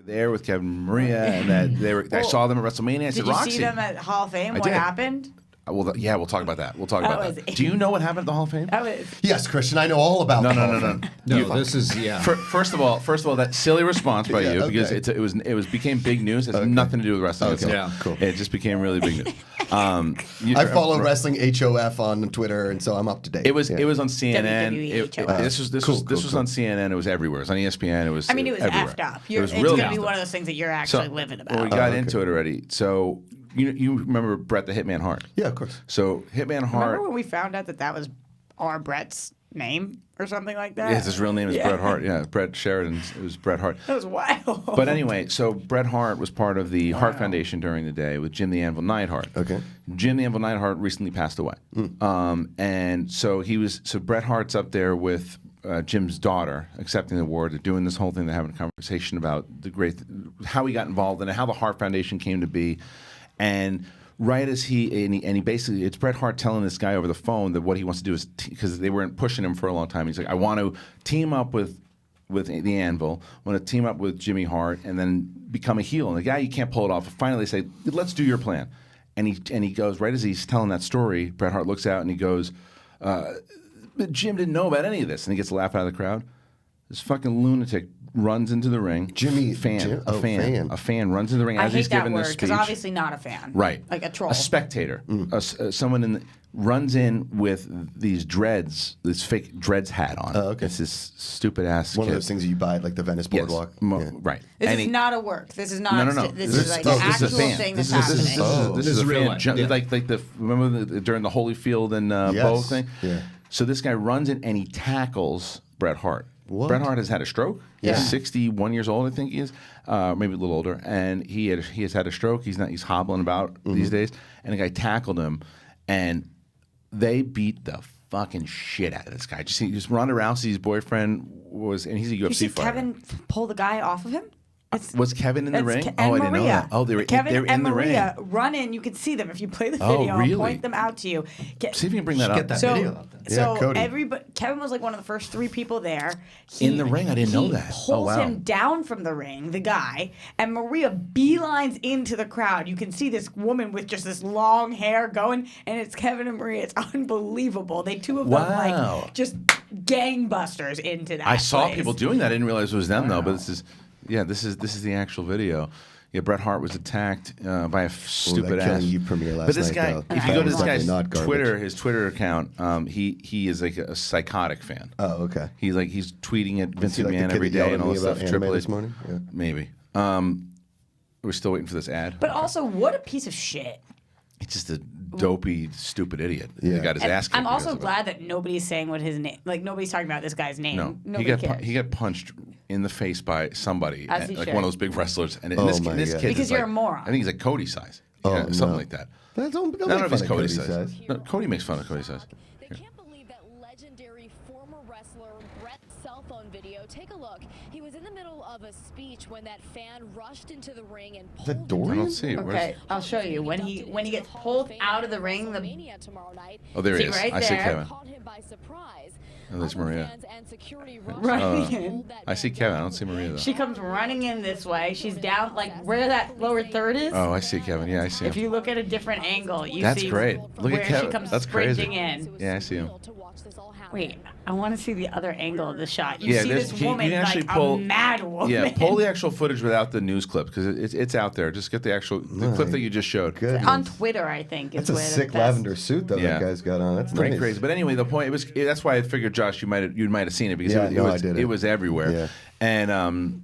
there with Kevin and Maria, and that they were. I saw them at WrestleMania. I said, Did you Roxy. see them at Hall of Fame? I What did. happened? Well, yeah, we'll talk about that. We'll talk That about was- that. Do you know what happened at the Hall of Fame? That was Yes, Christian, I know all about No, the no, Hall no, of no. Fame. No, this is First of all, that silly response by Yeah, you okay. because it was became big news. It has nothing to do with wrestling. Okay, itself. yeah, cool. It just became really big news. I follow Wrestling HOF on Twitter, and so I'm up to date. It was Yeah. it was on CNN. WWE. This was on CNN. It was everywhere. It was on ESPN. It was. I mean, it was everywhere. effed up. It was It's real going to be effed one up. of those things that you're actually living about. Well, we got into it already. So you remember Bret the Hitman Hart? Yeah, of course. So Hitman Hart. Remember when we found out that was our Brett's name or something like that? Yes, his real name is Bret Hart. Yeah, Bret Sheridan. It was Bret Hart. That was wild. But anyway, so Bret Hart was part of the Hart Foundation during the day with Jim the Anvil Neidhart. Okay. Jim the Anvil Neidhart recently passed away, and so Bret Hart's up there with Jim's daughter accepting the award. They're doing this whole thing. They're having a conversation about how he got involved and how the Hart Foundation came to be, and. Right as he basically, it's Bret Hart telling this guy over the phone that what he wants to do is, because they weren't pushing him for a long time, he's like, I want to team up with the Anvil, I want to team up with Jimmy Hart, and then become a heel. And the guy, you can't pull it off. Finally, they say, let's do your plan. And he goes, right as he's telling that story, Bret Hart looks out and he goes, Jim didn't know about any of this. And he gets a laugh out of the crowd. This fucking lunatic runs into the ring. Jim? A fan runs into the ring I as hate he's that giving word this because speech. obviously not a fan. Right. Like a troll. A spectator. Someone runs in with these dreads, this fake dreads hat on. Oh, okay. It's this stupid ass One kid. of those things you buy at like the Venice Yes. Boardwalk. Right. This And is he- not a work. This is not. No. This is like an this is a actual fan. thing This that's is happening. this This is is a real fan. life, yeah. Like remember during the Holyfield and Bo Yes. thing. Yeah. So this guy runs in and he tackles Bret Hart. What? Bret Hart has had a stroke. Yeah. He's 61 years old, I think he is, maybe a little older, and he has had a stroke. He's hobbling about these days, and the guy tackled him, and they beat the fucking shit out of this guy. Just Ronda Rousey's boyfriend was, and he's a You UFC see fighter. Kevin pull the guy off of him? Was Kevin in the ring? And I didn't know Maria. that. Oh, they were Kevin in and the Maria ring. run in. You can see them if you play the Oh, video. really? I'll point them out to you. See if you can bring that up. Get that So, video up there. so Yeah, Cody. everybody, Kevin was like one of the first 3 people there. In the ring? I didn't know that. He Oh, pulls wow. him down from the ring, the guy, and Maria beelines into the crowd. You can see this woman with just this long hair going, and it's Kevin and Maria. It's unbelievable. They two of them Wow. like just gangbusters into that. I saw place. people doing that. I didn't realize it was them though. But this is the actual video. Yeah, Bret Hart was attacked by a stupid that ass. Killing Eve premiere last But this night, guy, though. if you That go to was this guy's definitely not garbage. Twitter, his Twitter account, he is like a psychotic fan. Oh, okay. He's tweeting at Vince he like the McMahon kid every that yelled day at and all me this about stuff. anime Triple this H, morning? Yeah. maybe. We're still waiting for this ad. But also, what a piece of shit. It's just a dopey, stupid idiot. Yeah. He got his And ass kicked. I'm also because of it. glad that nobody's saying what his name. Like nobody's talking about this guy's name. No, Nobody cares. he got punched in the face by somebody, As he like should. one of those big wrestlers. And Oh this my kid God. is Because you're like, a moron. I think he's like Cody size. Oh, Yeah, something no. like that. Don't I don't know if he's make fun of Cody Cody size. No, Cody makes fun of Cody size. They can't believe that legendary former wrestler Bret's cell phone video. Take a look. He was in the middle of a speech when that fan rushed into the ring and pulled that him Dorian? I down. don't see it. Okay, I'll show you. When he gets pulled out of the ring, the Tomorrow night. Oh, there he See, is. right I see there. Kevin. Caught him by surprise. Oh, there's Other Maria. fans and security Right. in. I see Kevin. I don't see Maria though. she comes running in this way. She's down like where that lower third is. Oh, I see Kevin. Yeah, I see him. If you look at a different angle, you That's see great. Look where at she Kevin. comes That's crazy. sprinting in. Yeah, I see him. Wait, I want to see the other angle of the shot. You Yeah, see there's- this you woman can actually like pull- a mad woman. Yeah, pull the actual footage without the news clip because it's out there. Just get the actual clip that you just showed. Good. on Twitter, I think. That's is a where the sick best- lavender suit though Yeah. that guy's got on. That's Pretty nice. crazy. But anyway, the point that's why I figured, Josh, you might have seen it because Yeah, it was, no, I didn't. it was everywhere. Yeah. And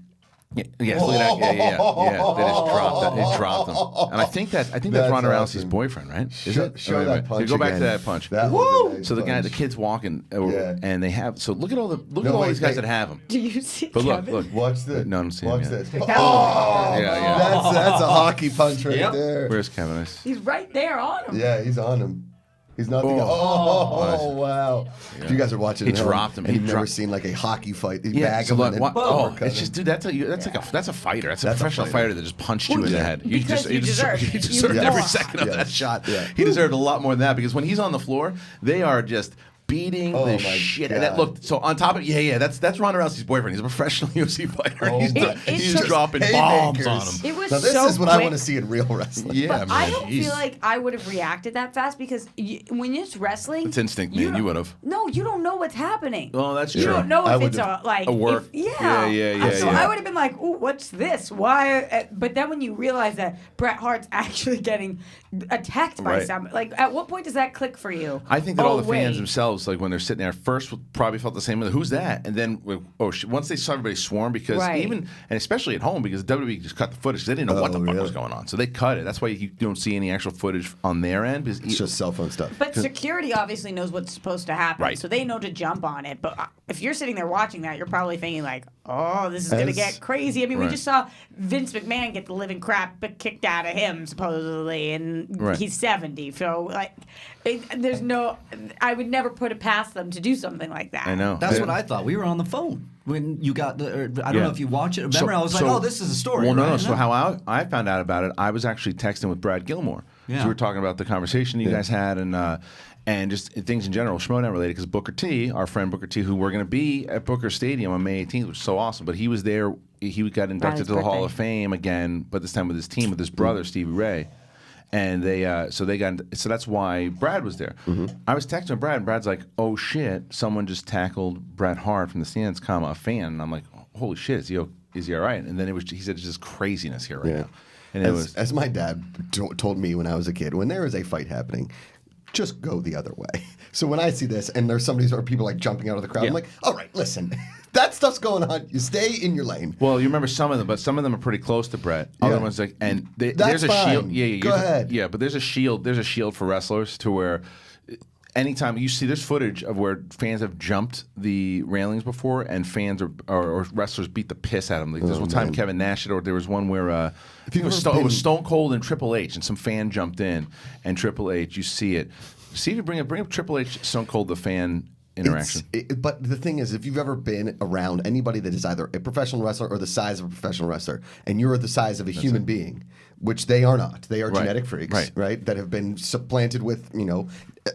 yes, look at that. Yeah. They just dropped that. They dropped him. And I think that's That's Ronda Rousey's awesome. boyfriend, right? Is it? Show Wait, that wait. punch Go back again. to that punch. That was a nice So the punch. kid's walking, Yeah. and they have. So look at all No, wait, these guys they- that have him. Do you see But look, Kevin? look. Watch this. No, I'm seeing Watch him. this. Yeah. Oh, Yeah. that's a hockey punch right Yep. there. Where's Kevin? He's right there on him. Yeah, he's on him. He's not the guy. Oh. Oh, wow. If you guys are watching He at home dropped him. and He you've never dropped- seen like a hockey fight, you Yeah, bag so him look, and then oh, uppercut it's him. just, dude, that's a fighter. That's a That's a professional fighter. fighter that just punched you in the yeah. head. Because you deserve it. He You deserved lost. every second of Yeah. that shot. Yeah. He deserved a lot more than that because when he's on the floor, they are just beating Oh the my shit. God. And that looked so on top of that's Ronda Rousey's boyfriend. He's a professional UFC fighter. Oh he's my he's just dropping bombs on haymakers. him. It was Now, this so is what I quick. want to see in real wrestling. Yeah, But man. I don't Jeez. feel like I would have reacted that fast because when it's wrestling, It's instinct, man. don't- You would have. No, you don't know what's happening. Well, that's You true. don't know I if would it's have- like A work. Yeah. So yeah. I would have been like, "Ooh, what's this? Why?" But then when you realize that Bret Hart's actually getting attacked by Right. somebody, like, at what point does that click for you? I think that all the fans wait. themselves, like when they're sitting there, first probably felt the same way. Who's that? And then, once they saw everybody swarm, because Right. even, and especially at home, because WWE just cut the footage. They didn't know what the fuck really? was going on. So they cut it. That's why you don't see any actual footage on their end. Because It's just cell phone stuff. But security obviously knows what's supposed to happen, Right. so they know to jump on it. But if you're sitting there watching that, you're probably thinking like, "Oh, this is going to As- get crazy." I mean, we Right. just saw Vince McMahon get the living crap kicked out of him supposedly, and Right. he's 70. So like, there's no, I would never put it past them to do something like that. I know. That's Yeah. what I thought. We were on the phone when you got the. I don't Yeah. know if you watch it. Remember, I was like, "Oh, this is a story." Well, no, right? no. So how I found out about it, I was actually texting with Brad Gilmore. Yeah. So we were talking about the conversation you guys had and just things in general, Schmoedown related. Because Booker T, our friend Booker T, who we're going to be at Booker Stadium on May 18th, which is so awesome. But he was there. He got inducted Riley's to the Hall birthday. of Fame again, but this time with his team, with his brother Stevie Ray. And so that's why Brad was there. I was texting Brad, and Brad's like, "Oh shit, someone just tackled Bret Hart from the stands, a fan." And I'm like, "Holy shit, is he all right?" And then he said, "It's just craziness here right now." And As my dad told me when I was a kid, when there is a fight happening, just go the other way. So when I see this and there's or people like jumping out of the crowd, Yeah. I'm like, all right, listen, that stuff's going on. You stay in your lane. Well, you remember some of them, but some of them are pretty close to Brett. Other Yeah. ones like, and That's there's a fine. shield. Yeah, Go ahead. Yeah, but there's a shield. There's a shield for wrestlers to where anytime you see, there's footage of where fans have jumped the railings before, and fans or wrestlers beat the piss out of them. Like there's one time Kevin Nash or there was one where it was Stone Cold and Triple H, and some fan jumped in, and Triple H, you see it. See if you bring up Triple H, Stone Cold, the fan interaction. But the thing is, if you've ever been around anybody that is either a professional wrestler or the size of a professional wrestler, and you're the size of a human being, which they are not, they are Right. genetic freaks, right? That have been supplanted with,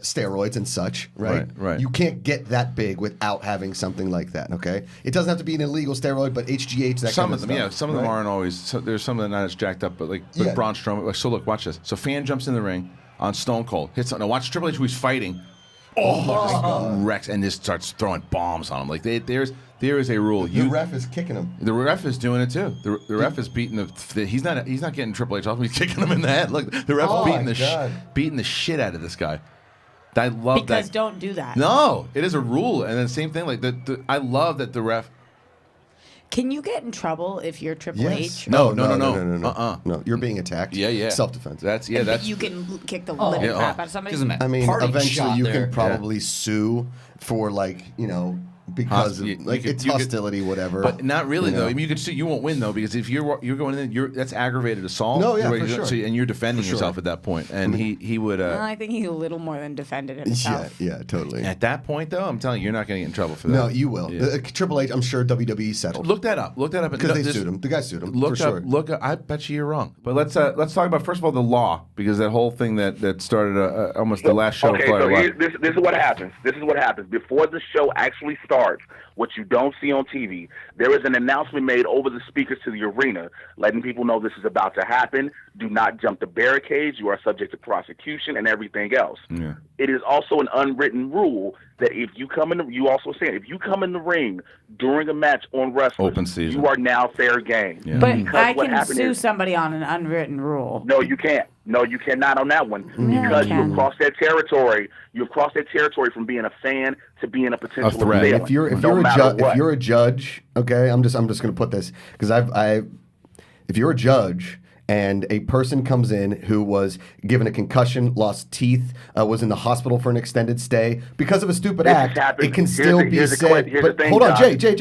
steroids and such, right? Right. You can't get that big without having something like that, okay? It doesn't have to be an illegal steroid, but HGH, that Some kind of of them, stuff. yeah. Some of them aren't always. So there's some of them not as jacked up, but Yeah. Braun Strowman. So look, watch this. So fan jumps in the ring on Stone Cold, hits. Now watch Triple H who's fighting. Wrecks and just starts throwing bombs on him. Like there is a rule. The ref is kicking him. The ref is doing it too. The ref is beating he's not getting Triple H off him. He's kicking him in the head. Look, the ref Oh, beating my God. beating the shit out of this guy. I love Because that. don't do that. No, it is a rule, and then same thing. Like I love that the ref. Can you get in trouble if you're Triple Yes. H? No. No, you're being attacked. Yeah. Self-defense. That's But you can kick the living Yeah, crap out of somebody. Doesn't matter. I mean, Parting eventually shot you there. can probably sue for because of it's hostility, whatever. But not really you though. know. I mean, you could sue. You won't win though because if you're going in, that's aggravated assault. No, yeah, You're- for sure. So, and you're defending For sure. yourself at that point, and he would. Well, I think he a little more than defended Yeah, himself. yeah, totally. At that point though, I'm telling you, you're not going to get in trouble for that. No, you will. Yeah. Triple H, I'm sure WWE settled Look that up. because they sued him. The guy sued him Look for up. sure. Look up. I bet you you're wrong. But let's talk about first of all the law because that whole thing that started almost the last show. Okay, so this is what happens. This is what happens before the show actually starts. What you don't see on TV, there is an announcement made over the speakers to the arena, letting people know this is about to happen. Do not jump the barricades. You are subject to prosecution and everything else. Yeah. It is also an unwritten rule that if you come in, if you come in the ring during a match on wrestling, Open season. you are now fair game. Yeah. But Because I what can happened sue is- somebody on an unwritten rule. No, you can't. No, you cannot on that one Yeah, because you can. you've crossed that territory. You've crossed that territory from being a fan to being a potential threat. assailant. If you're No a matter what. if you're a judge, okay, I'm just going to put this because if you're a judge and a person comes in who was given a concussion, lost teeth, was in the hospital for an extended stay because of a stupid This act, happens- it can here's still the- be here's the said. here's the But thing, hold on, Josh. Jay.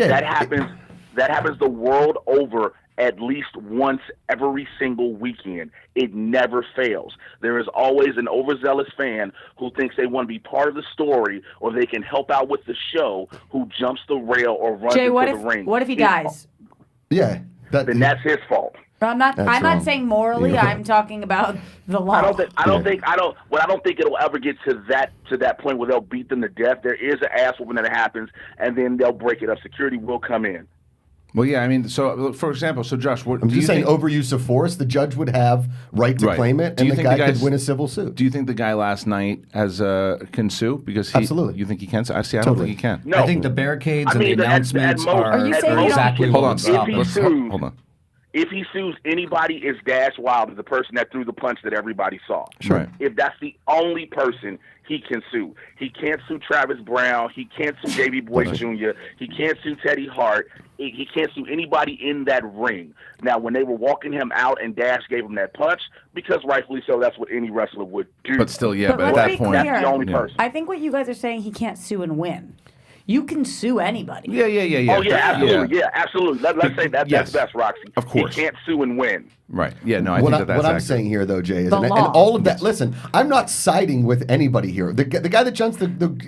That happens the world over at least once every single weekend. It never fails. There is always an overzealous fan who thinks they want to be part of the story or they can help out with the show who jumps the rail or runs Jay, into what the if ring. what if he dies? Yeah, Then that's his fault. I'm not That's wrong. saying morally. You're I'm talking about the law. I don't think it'll ever get to that point where they'll beat them to death. There is an ass whooping that happens, and then they'll break it up. Security will come in. Well, yeah, I mean, so for example, so Josh, what I'm do just you saying think, overuse of force, the judge would have right to Right. claim it, Do you and the think guy the could guy's- win a civil suit. do you think the guy last night can sue because Absolutely. You think he can? I see. I Totally. don't think he can. No. I think the barricades and the at announcements most- are Are you saying exactly you what Hold on. would stop If he them. sues- Hold on. If he sues anybody, it's Dash Wilder, the person that threw the punch that everybody saw. Right. If that's the only person he can sue. He can't sue Travis Brown. He can't sue J.B. Boyce Jr. He can't sue Teddy Hart. He can't sue anybody in that ring. Now, when they were walking him out and Dash gave him that punch, because rightfully so, that's what any wrestler would do. But still, yeah. But at let's that be point, clear. That's the only Yeah. person. I think what you guys are saying, he can't sue and win. You can sue anybody. Yeah. Oh, yeah, absolutely. Yeah, absolutely. Let's say Yes. that's best, Roxy. Of course. He can't sue and win. Right. Yeah. No, I What think that's I'm accurate. saying here, though, Jay, is The and law. all of that. Listen, I'm not siding with anybody here. The guy that jumps the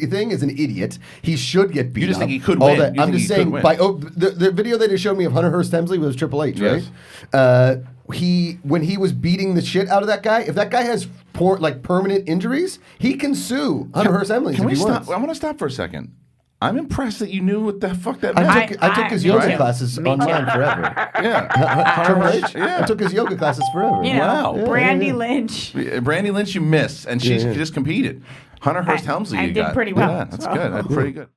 thing is an idiot. He should get beat. You just up. think he could All win. that- You I'm think just he could saying. win. The video they just showed me of Hunter Hearst Helmsley was Triple H, Yes. right? When he was beating the shit out of that guy, if that guy has permanent injuries, he can sue Hunter Hearst Helmsley. Can if we he stop? wants. I want to stop for a second. I'm impressed that you knew what the fuck that meant. I took his me yoga too. classes Me too. online forever. Yeah. Triple H? Yeah. I took his yoga classes forever. You know, Wow. Brandy Lynch. Brandy Lynch, you missed, and she Yeah. just competed. Hunter Hearst Helmsley, I you did got. pretty well. Yeah, that's So. good. That's pretty good.